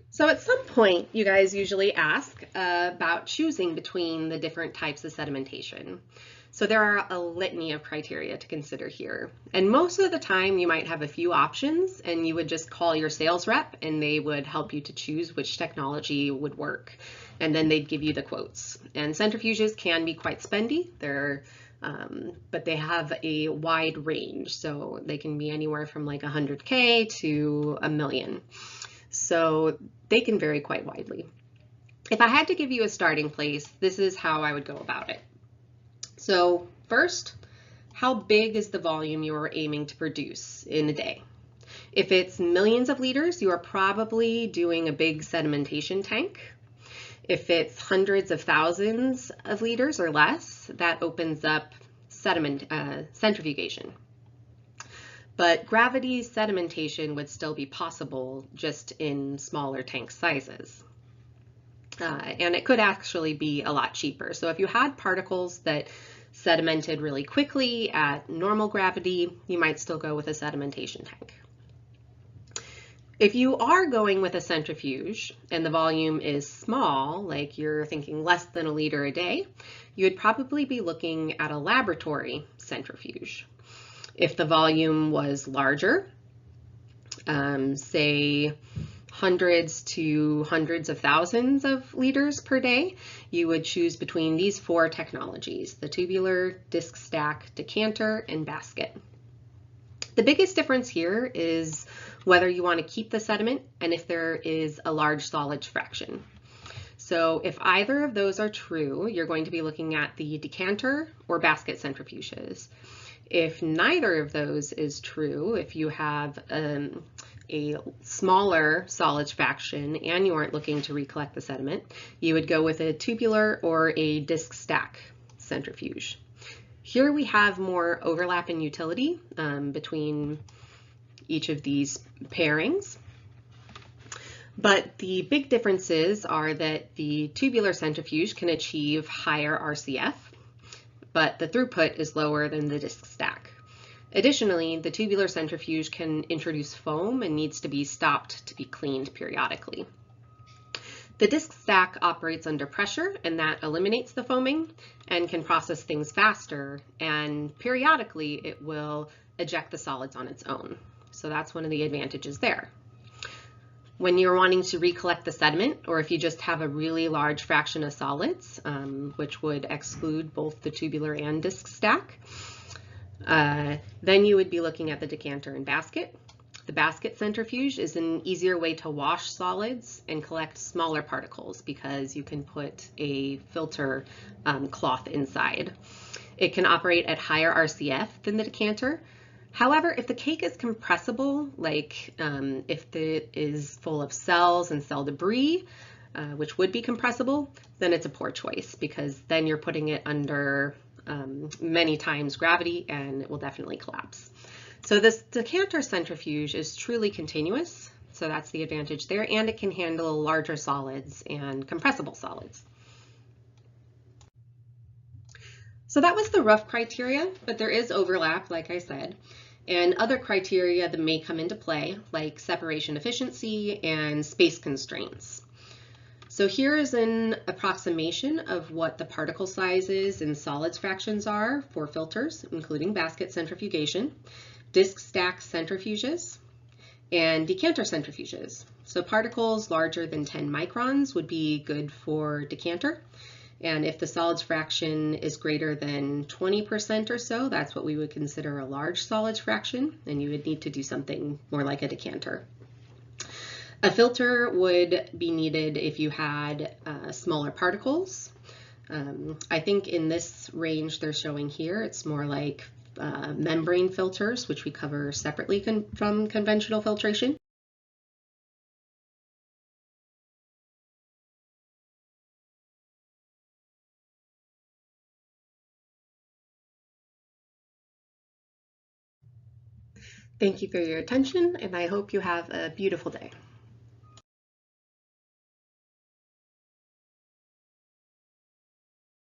So at some point, you guys usually ask about choosing between the different types of sedimentation. So there are a litany of criteria to consider here. And most of the time you might have a few options and you would just call your sales rep and they would help you to choose which technology would work. And then they'd give you the quotes. And centrifuges can be quite spendy. But they have a wide range. So they can be anywhere from like 100K to a million. So they can vary quite widely. If I had to give you a starting place, this is how I would go about it. So first, how big is the volume you are aiming to produce in a day? If it's millions of liters, you are probably doing a big sedimentation tank. If it's hundreds of thousands of liters or less, that opens up centrifugation. But gravity sedimentation would still be possible just in smaller tank sizes. And it could actually be a lot cheaper. So if you had particles that sedimented really quickly at normal gravity, you might still go with a sedimentation tank. If you are going with a centrifuge and the volume is small, like you're thinking less than a liter a day, you would probably be looking at a laboratory centrifuge. If the volume was larger, say hundreds to hundreds of thousands of liters per day, you would choose between these four technologies: the tubular, disc stack, decanter, and basket. The biggest difference here is whether you want to keep the sediment and if there is a large solids fraction. So if either of those are true, you're going to be looking at the decanter or basket centrifuges. If neither of those is true, if you have a smaller solids fraction and you aren't looking to recollect the sediment, you would go with a tubular or a disc stack centrifuge. Here we have more overlap in utility between each of these pairings. But the big differences are that the tubular centrifuge can achieve higher RCF, but the throughput is lower than the disc stack. Additionally, the tubular centrifuge can introduce foam and needs to be stopped to be cleaned periodically. The disc stack operates under pressure, and that eliminates the foaming and can process things faster, and periodically it will eject the solids on its own. So that's one of the advantages there. When you're wanting to recollect the sediment, or if you just have a really large fraction of solids, which would exclude both the tubular and disc stack, then you would be looking at the decanter and basket. The basket centrifuge is an easier way to wash solids and collect smaller particles because you can put a filter cloth inside. It can operate at higher RCF than the decanter. However, if the cake is compressible, like if it is full of cells and cell debris, which would be compressible, then it's a poor choice because then you're putting it under many times gravity and it will definitely collapse. So this decanter centrifuge is truly continuous, so that's the advantage there, and it can handle larger solids and compressible solids. So that was the rough criteria, but there is overlap, like I said, and other criteria that may come into play, like separation efficiency and space constraints. So here is an approximation of what the particle sizes and solids fractions are for filters, including basket centrifugation, disc stack centrifuges, and decanter centrifuges. So particles larger than 10 microns would be good for decanter. And if the solids fraction is greater than 20% or so, that's what we would consider a large solids fraction, and you would need to do something more like a decanter. A filter would be needed if you had smaller particles. I think in this range they're showing here, it's more like membrane filters, which we cover separately from conventional filtration. Thank you for your attention, and I hope you have a beautiful day.